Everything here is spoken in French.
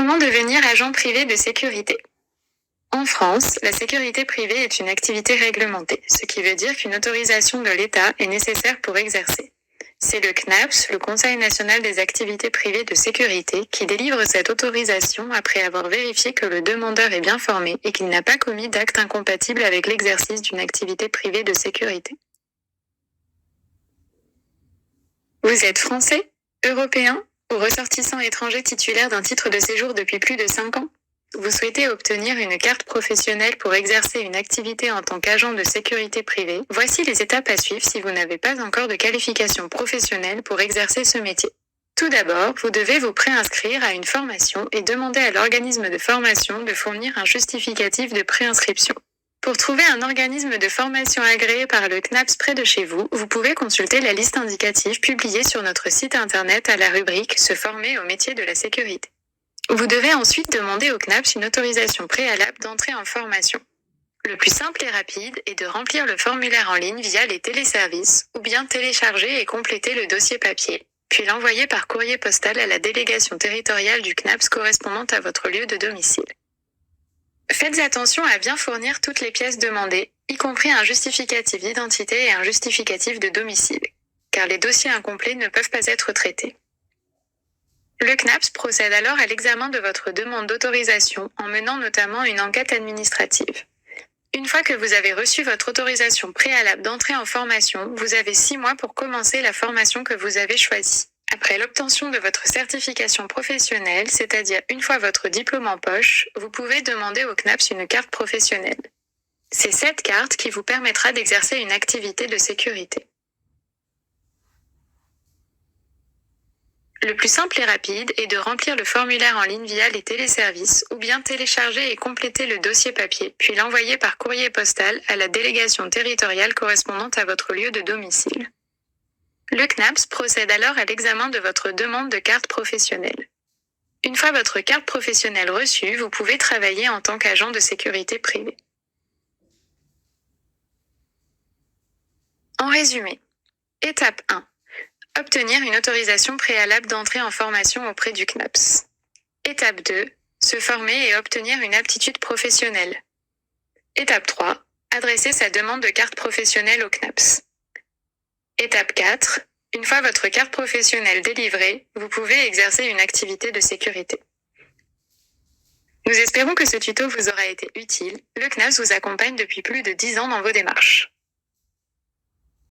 Comment devenir agent privé de sécurité? En France, la sécurité privée est une activité réglementée, ce qui veut dire qu'une autorisation de l'État est nécessaire pour exercer. C'est le CNAPS, le Conseil national des activités privées de sécurité, qui délivre cette autorisation après avoir vérifié que le demandeur est bien formé et qu'il n'a pas commis d'actes incompatibles avec l'exercice d'une activité privée de sécurité. Vous êtes français, européen ou ressortissant étranger titulaire d'un titre de séjour depuis plus de 5 ans? Vous souhaitez obtenir une carte professionnelle pour exercer une activité en tant qu'agent de sécurité privée? Voici les étapes à suivre si vous n'avez pas encore de qualification professionnelle pour exercer ce métier. Tout d'abord, vous devez vous préinscrire à une formation et demander à l'organisme de formation de fournir un justificatif de préinscription. Pour trouver un organisme de formation agréé par le CNAPS près de chez vous, vous pouvez consulter la liste indicative publiée sur notre site internet à la rubrique « Se former au métier de la sécurité ». Vous devez ensuite demander au CNAPS une autorisation préalable d'entrée en formation. Le plus simple et rapide est de remplir le formulaire en ligne via les téléservices ou bien télécharger et compléter le dossier papier, puis l'envoyer par courrier postal à la délégation territoriale du CNAPS correspondant à votre lieu de domicile. Faites attention à bien fournir toutes les pièces demandées, y compris un justificatif d'identité et un justificatif de domicile, car les dossiers incomplets ne peuvent pas être traités. Le CNAPS procède alors à l'examen de votre demande d'autorisation en menant notamment une enquête administrative. Une fois que vous avez reçu votre autorisation préalable d'entrée en formation, vous avez 6 mois pour commencer la formation que vous avez choisie. Après l'obtention de votre certification professionnelle, c'est-à-dire une fois votre diplôme en poche, vous pouvez demander au CNAPS une carte professionnelle. C'est cette carte qui vous permettra d'exercer une activité de sécurité. Le plus simple et rapide est de remplir le formulaire en ligne via les téléservices ou bien télécharger et compléter le dossier papier, puis l'envoyer par courrier postal à la délégation territoriale correspondante à votre lieu de domicile. Le CNAPS procède alors à l'examen de votre demande de carte professionnelle. Une fois votre carte professionnelle reçue, vous pouvez travailler en tant qu'agent de sécurité privée. En résumé, étape 1. Obtenir une autorisation préalable d'entrée en formation auprès du CNAPS. Étape 2. Se former et obtenir une aptitude professionnelle. Étape 3. Adresser sa demande de carte professionnelle au CNAPS. Étape 4. Une fois votre carte professionnelle délivrée, vous pouvez exercer une activité de sécurité. Nous espérons que ce tuto vous aura été utile. Le CNAPS vous accompagne depuis plus de 10 ans dans vos démarches.